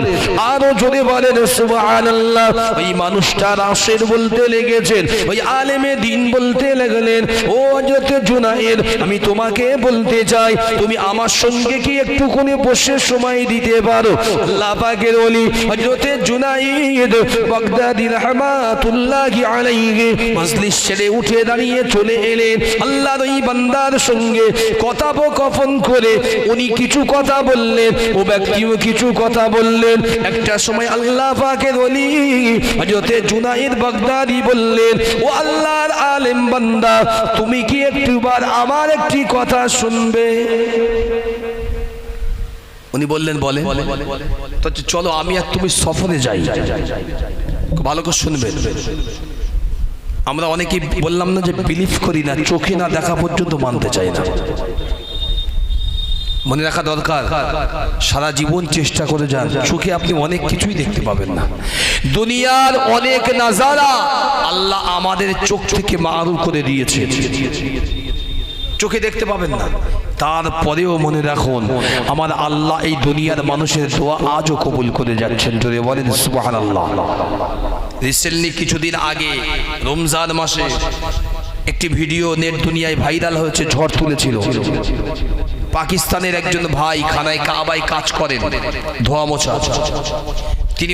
Speaker 1: আরো জোরে বলেন সুবহানাল্লাহ। ওই মানুষটা রাশেদ বলতে লেগেছেন, ওই আলেমে দ্বীন বলতে লাগলেন, ও হযরত জুনায়েদ আমি তোমাকে বলতে চাই, তুমি আমার সঙ্গে কি একটুখানি বসে সময় দিতে পারো? আল্লাহ পাকের ওলি হযরত জুনায়েদ বাগদাদি রাহমাতুল্লাহি আলাইহি মজলিস ছেড়ে উঠে দাঁড়িয়ে চলে এলেন। আল্লাহর ওই বান্দার সঙ্গে কথোপকথন করে উনি কিছু কথা বললেন, ও ব্যক্তিও কিছু কথা বললেন। একটা সময় আল্লাহ পাকের ওলি হযরত জুনায়েদ বাগদাদি বললেন, ও আল্লাহর আলেম বান্দা, তুমি কি একটুবার আমার একটি কথা শুনবে? উনি বললেন, বলে। তো চলো আমি আর তুমি সফরে যাই, ভালো করে শুনবেন। আমরা অনেকেই বললাম না যে বিলিভ করি না, চোখে না দেখা পর্যন্ত মানতে চাই না। মনে রাখা দরকার, সারা জীবন চেষ্টা করে যান, চোখে আপনি অনেক কিছুই দেখতে পাবেন না। দুনিয়ার অনেক নাজারা আল্লাহ আমাদের চোখ থেকে মারুর করে দিয়েছে, চোখে দেখতে পাবেন না। তারপরেও মনে রাখুন, আমার আল্লাহ এই দুনিয়ার মানুষের দোয়া আজও কবুল করে যাচ্ছেন। জোরে বলেন সুবহানাল্লাহ। রিসেন্টলি কিছুদিন আগে রমজান মাসে একটি ভিডিও নেট দুনিয়ায় ভাইরাল হয়েছে, ঝড় তুলেছিল। পাকিস্তানের একজন ভাই খানায় কাবায় কাজ করেন, ধোয়া মোছা। তিনি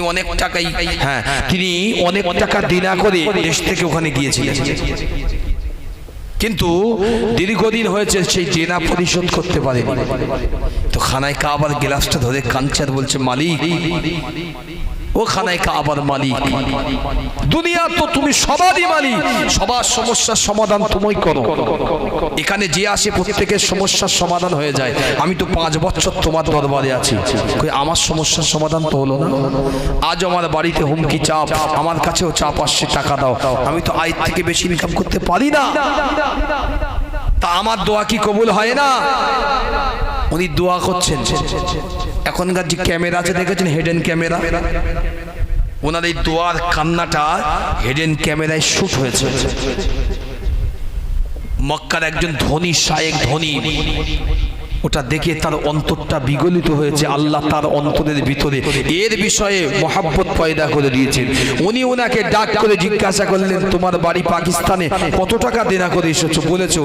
Speaker 1: অনেক টাকা দিনা করে দেশ থেকে ওখানে গিয়েছিলেন, কিন্তু দীর্ঘদিন হয়েছে সেই দেনা পরিশোধ করতে পারেনি। তো খানায় কাবার গ্লাসটা ধরে কাঁদছে আর বলছে, মালিক, ও খানায় কাবার মালিক, দুনিয়া তো তুমি সবারই মালিক, সবার সমস্যার সমাধান তুমি করো। এখানে যে আসে প্রত্যেকের সমস্যার সমাধান হয়ে যায়। আমি তো 5 বছর তোমার দরবারে আছি, আমার সমস্যার সমাধান তো হলো না। আজ আমার বাড়িতে হুমকি চাপ, আমার কাছেও চাপ আসছে, টাকা দাও। আমি তো আয় থেকে বেশি ইনকাম করতে পারি না, তা আমার দোয়া কি কবুল হয় না? উনি দোয়া করছেন। এখনকার যে ক্যামেরা আছে দেখেছেন, হেডেন ক্যামেরা, ওনার এই দোয়ার কান্নাটা হেডেন ক্যামেরায় শুট হয়েছে। মক্কার একজন ধনী শায়েখ, ধনী ওটা দেখে তার অন্তরটা বিগলিত হয়েছে। আল্লাহ তার অন্তরের ভিতরে এর বিষয়ে মহাব্বত পয়দা করে দিয়েছেন। উনি ওনাকে ডাক করে জিজ্ঞাসা করলেন, তোমার বাড়ি পাকিস্তানে, কত টাকা দেনা করে এসেছো? বলেছো।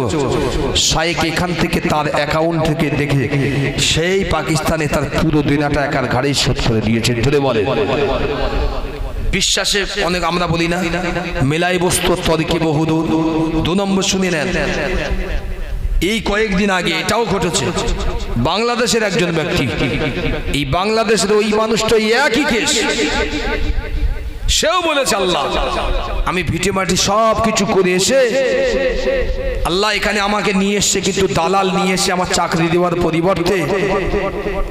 Speaker 1: শায়েখ এখান থেকে তার অ্যাকাউন্ট থেকে দেখে সেই পাকিস্তানে তার পুরো দেনাটা একার ঘাড়েই শোধ করে দিয়েছেন। ধরে বলে বিশ্বাসে অনেক আমরা বলি না, মেলাই বস্তু তর্কে বহুদূর। 2 নম্বর শুনে নেন, এই কয়েকদিন আগে এটাও ঘটেছে। বাংলাদেশের একজন ব্যক্তি, এই বাংলাদেশের ওই মানুষটা একই কেস, সেও বলেছে আল্লাহ আমি ভিটে মাটি সব কিছু করে এসে আল্লাহ এখানে আমাকে নিয়ে এসছে, কিন্তু দালাল নিয়ে এসে আমার চাকরি দেওয়ার পরিবর্তে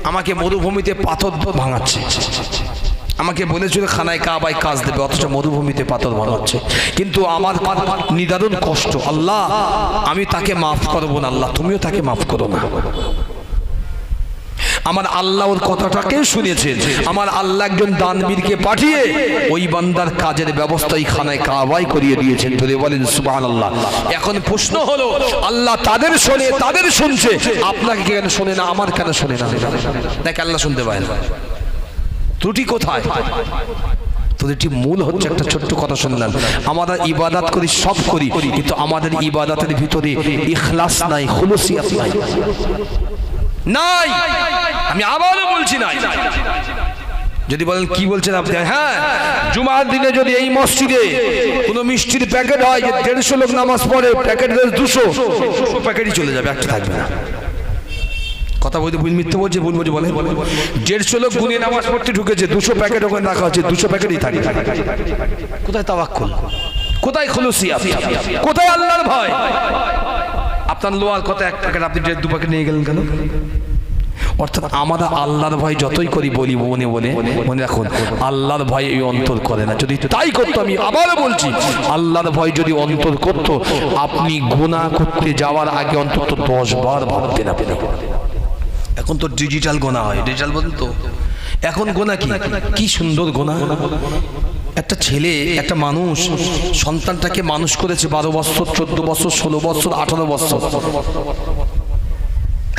Speaker 1: আমাকে মরুভূমিতে পাথর ভাঙাচ্ছে। আমাকে বলেছিল খানায় কাবায় কাজ দেবে, অথচ মরুভূমিতে পাথর ভাঙাচ্ছে। কিন্তু আমার নিদারুণ কষ্ট, আল্লাহ আমি তাকে মাফ করবো না, আল্লাহ তুমিও তাকে মাফ করো না। আমার আল্লাহ ওর কথাটাকে শুনেছেন। আমার আল্লাহ একজন দানবীরকে পাঠিয়ে ওই বান্দার কাজের ব্যবস্থা এই খানায় কাবায় করিয়ে দিয়েছেন। ধরে বলেন সুবহানাল্লাহ। এখন প্রশ্ন হলো, আল্লাহ তাদের শোনে, তাদের শুনছে, আপনাকে কেন শোনে না, আমার কেন শোনে না? দেখ আল্লাহ শুনতে পায় না। ত্রুটি কোথায়? ত্রুটি মূল হচ্ছে একটা ছোট্ট কথা শুনলাম, আমরা ইবাদত করি, সব করি, কিন্তু আমাদের ইবাদতের ভিতরে ইখলাস নাই, খুলুসিয়াত নাই। নাই, আমি আবারও বলছি নাই। যদি বলেন কি বলছেন আপনি, হ্যাঁ জুমার দিনে যদি এই মসজিদে কোনো মিষ্টির প্যাকেট হয়, যে 150 লোক নামাজ পড়ে, প্যাকেট 200 প্যাকেটই চলে যাবে, একটা থাকবে না। কথা বলতে ভুল মিথ্যে বলছে, ভুল বলছে বলে 150 লোক গুনে নামাজ পড়তে ঢুকেছে, 200 প্যাকেট ওখানে রাখা হচ্ছে, 200 প্যাকেটই থাকে। কোথায় তাওয়াক্কুল, কোথায় খুলুসিয়াত, কোথায় আল্লাহর ভয়? আপনার লোয়ার কথা 1 প্যাকেট, আপনি 1.5-2 প্যাকেট নিয়ে গেলেন কেন? অর্থাৎ আমরা আল্লাহর ভয় যতই করি বলি মনে মনে, মনে রাখুন আল্লাহর ভয় এই অন্তর করে না। যদি তাই করতো, আমি আবারও বলছি, আল্লাহর ভয় যদি অন্তর করত, আপনি গুনাহ করতে যাওয়ার আগে অন্তত 10 বার ভাবতেন আপনি। এখন তো ডিজিটাল গোনা হয়, ডিজিটাল বলুন তো, এখন গোনা কি সুন্দর গোনা। একটা ছেলে, একটা মানুষ সন্তানটাকে মানুষ করেছে 12 বছর, 14 বছর, 16 বছর, 18 বছর।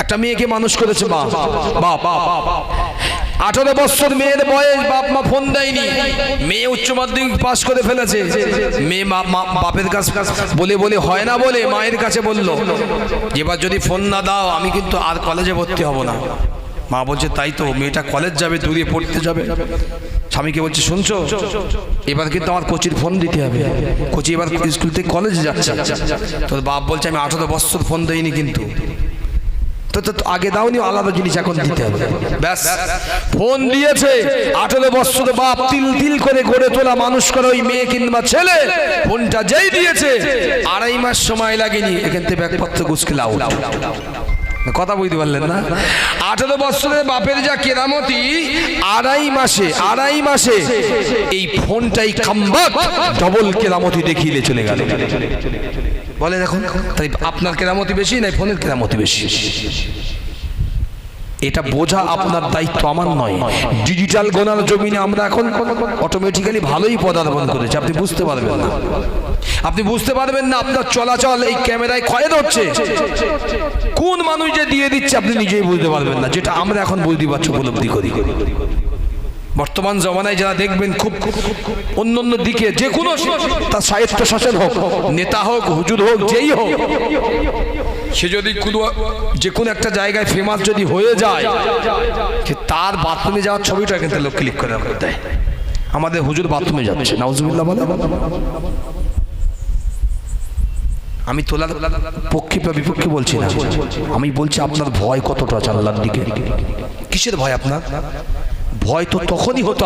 Speaker 1: একটা মেয়েকে মানুষ করেছে বাপ 18 বছর মেয়ের বয়স, বাপ মা ফোন দেয়নি, মেয়ে উচ্চ মাধ্যমিক পাস করে ফেলেছে। মেয়ে বাপের কাছে বলে বলে হয় না বলে মায়ের কাছে বলল, এবার যদি ফোন না দাও আমি কিন্তু আর কলেজে ভর্তি হব না। মা বলছে তাই তো, মেয়েটা কলেজ যাবে, দূরে পড়তে যাবে। স্বামীকে বলছে শুনছো, এবার কিন্তু আমার কোচির ফোন দিতে হবে, কোচি এবার স্কুল থেকে কলেজে যাচ্ছে। তোর বাপ বলছে আমি 18 বছর ফোন দেইনি, কিন্তু তো আগে দাওনি, আলাদা জিনিস এখন দিতে হবে। ব্যাস ফোন দিয়েছে, 18 বছর বাপ তিল তিল করে গড়ে তোলা মানুষ করে ওই মেয়ে কিংবা ছেলে, ফোনটা যেই দিয়েছে 2.5 মাস সময় লাগেনি, এখান থেকে ব্যাগপত্র গুছকে লাউ। কথা বুঝতে পারলেন না? 18 বছরের বাপের যা কেরামতি, 2.5 মাসে এই ফোনটাই খাম্বাক ডবল কেরামতি দেখিয়ে চলে গেল। বলে দেখুন, তাই আপনার কেরামতি বেশি না ফোনের কেরামতি বেশি? এটা বোঝা আপনার দায়িত্ব, আমার নয়। ডিজিটাল গোনার জমিনে আমরা এখন অটোমেটিক্যালি ভালোই পদার্পণ করেছি, আপনি বুঝতে পারবেন না। আপনি বুঝতে পারবেন না আপনার চলাচল এই ক্যামেরায় কয়েদ হচ্ছে, কোন মানুষ যে দিয়ে দিচ্ছে আপনি নিজেই বুঝতে পারবেন না, যেটা আমরা এখন বুঝতে পারছি, উপলব্ধি করি। বর্তমান জমানায় যারা দেখবেন খুব অন্য দিকে, যে কোনো তার সাহিত্য শাসন হোক, নেতা হোক, হুজুর হোক, যেই হোক, সে যদি যে কোনো একটা জায়গায় ফেমাস যদি হয়ে যায়, তার বাথরুমে যাওয়ার ছবিটা কিন্তু লোক ক্লিক করে দেয়। আমাদের হুজুর বাথরুমে যাচ্ছে, নাউজুবিল্লাহ বলে। আমি তোলার পক্ষে বা বিপক্ষে বলছি না, আমি বলছি আপনার ভয় কতটা আছে আল্লাহর দিকে। কিসের ভয় আপনার? ভয় তো তখনই হতো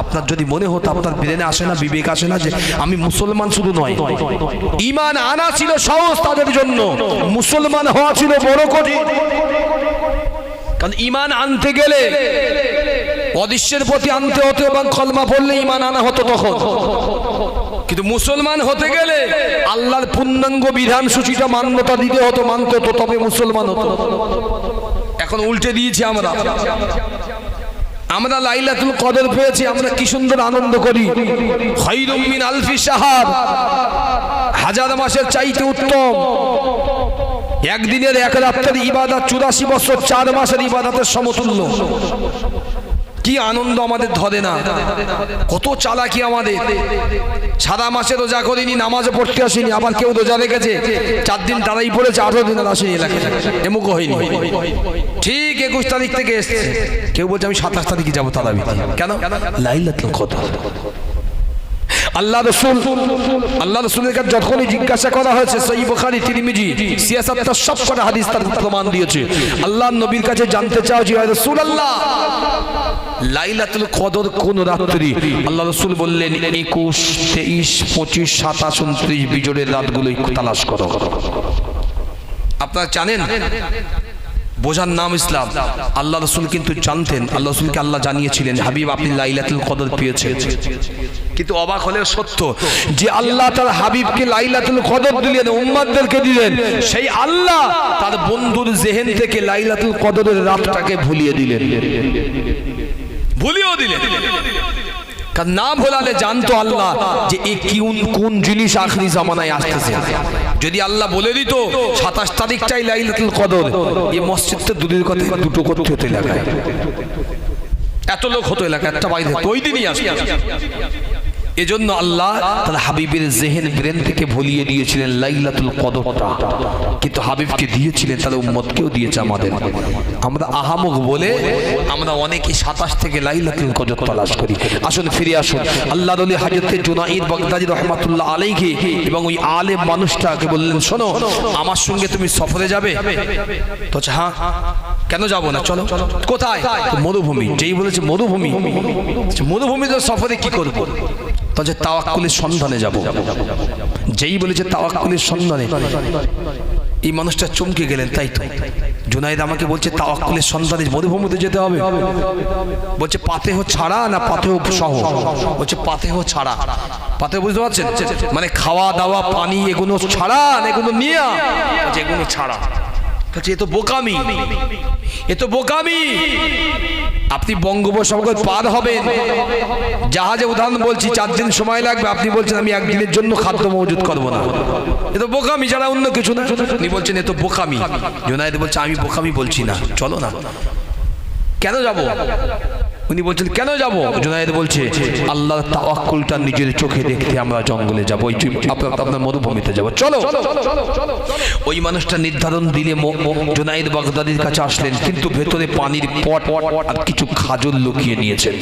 Speaker 1: আপনার যদি মনে হতো, আপনার ব্রেনে আসে না, বিবেক আসে না যে আমি মুসলমান শুধু নয়, ঈমান আনা ছিল সহজ তাদের জন্য, মুসলমান হওয়া ছিল বড় কঠিন। কারণ ঈমান আনতে গেলে অদৃশ্যের প্রতি আনতে হতো, এবং কলমা পড়লে ঈমান আনা হতো তখন। কিন্তু মুসলমান হতে গেলে আল্লাহর পূর্ণাঙ্গ বিধান সূচিটা মান্যতা দিতে হতো, মানতে হতো, তবে মুসলমান হতো। এখন উল্টে দিয়েছি আমরা লাইলাতুল কদর পেয়েছি, আমরা কি সুন্দর আনন্দ করি, খায়রুম মিন আলফি শাহর, 1000 মাসের চাইতে উত্তম। একদিনের এক রাত্রের ইবাদত 84 বছর 4 মাসের ইবাদতের সমতুল্য। কি আনন্দ আমাদের ধরে না, কত চালাকি আমাদের। সারা মাসে রোজা করিনি, নামাজও পড়তে আসিনি, আবার কেউ রোজা রেখেছে 4 দিন তারাই পড়েছে, 18 দিন আর আসেনি এলাকায়, এমুক হয়নি। ঠিক 21 তারিখ থেকে এসছে, কেউ বলছে আমি 27 তারিখে যাবো তারাবি। কেন? লাইলাতুল কদর। আল্লাহ রাসূলের কাছে যখনই জিজ্ঞাসা করা হয়েছে, সহিহ বুখারী, তিরমিজি, সিয়াসাত সব কটা হাদিস তার প্রমাণ দিয়েছে। আল্লাহর নবীর কাছে জানতে চাও যে ইয়া রাসূলুল্লাহ, লাইলাতুল কদর কোন রাত্রি? আল্লাহ রাসূল বললেন 21, 23, 25, 27, 29 বিজোড়ের রাতগুলো তালাশ করো। আপনারা জানেন বোঝার নাম ইসলাম। আল্লাহ রাসূল কিন্তু জানতেন, আল্লাহ রাসূলকে আল্লাহ জানিয়েছিলেন হাবিব আপনি লাইলাতুল কদর পেয়েছেন। কিন্তু অবাক হলেও সত্য যে আল্লাহ তার হাবিবকে লাইলাতুল কদর দিলেন, উম্মতদেরকে দিলেন, সেই আল্লাহ তার বন্ধুর জেহেন থেকে লাইলাতুল কদরের রাতটাকে ভুলিয়ে দিলেন, ভুলিয়েও দিলেন। কারণ না ভোলালে জানতো আল্লাহ যে এই কোন জিনিস আখরি জামানায় আসতেছে। যদি আল্লাহ বলে দিত 27 তারিখটাই লাইলাতুল কদর, এই মসজিদটা দূরের কথা দুটো করতে হতো এলাকায়, এত লোক হতো এলাকায়, একটা বাইরে ওই দিনই আসে। এজন্য আল্লাহ তার হাবিবের জেহেন ব্রেন থেকে ভুলিয়ে দিয়েছিলেন লাইলাতুল কদরটা, কিন্তু হাবিবকে দিয়েছিলেন, তার উম্মতকেও দিয়েছে আমাদের। আমরা আহামক বলে আমরা অনেকে 27 থেকে লাইলাতুল কদর তালাশ করি। আসুন ফিরে আসুন আল্লাহর ওলি হযরত জুনাইদ বাগদাদী রাহমাতুল্লাহ আলাইহি এবং ওই আলেম মানুষটাকে বললেন, শোনো আমার সঙ্গে তুমি সফরে যাবে? তো হ্যাঁ, কেন যাব না, চলো। কোথায়? মরুভূমি। যেই বলেছে মরুভূমি, মরুভূমিতে সফরে কি করব? তাহলে তাওয়াক্কুলের সন্ধানে যাব। যেই বলেছে তাওয়াক্কুলের সন্ধানে, এই মানুষটা চমকে গেলেন। তাই তো জুনাইদ আমাকে বলছে তাওয়াক্কুলের সন্ধানে মরুভূমিতে যেতে হবে। বলছে পাতেহ ছাড়া না পাতেহ সহ? বলছে পাতেহ ছাড়া। পাতেহ বুঝতে পারছেন? মানে খাওয়া দাওয়া পানি এগুলো ছাড়া না এগুলো নিয়ে, এগুলো ছাড়া। এ তো বোকামি, এ তো বোকামি। আপনি বঙ্গোপসাগর পার হবেন জাহাজে, উদাহরণ বলছি, 4 দিন সময় লাগবে, আপনি বলছেন আমি 1 দিনের জন্য খাদ্য মজুদ করবো না। এ তো বোকামি ছাড়া অন্য কিছু না। উনি বলছেন এ তো বোকামি। জুনাইদ বলছে আমি বোকামি বলছি না, চলো না। কেন যাব? উনি বলছেন কেন যাব? জুনাইদ বলছে আল্লাহর তাওয়াক্কুলটা নিজের চোখে দেখতে আমরা জঙ্গলে যাব, ওই আপনার মরুভূমিতে যাব, চলো। ওই মানুষটা নির্ধারণ দিলে জুনাইদ বাগদাদির কাছে আসলেন, কিন্তু ভেতরে পানির পট আর কিছু খাজল লুকিয়ে নিয়েছেন।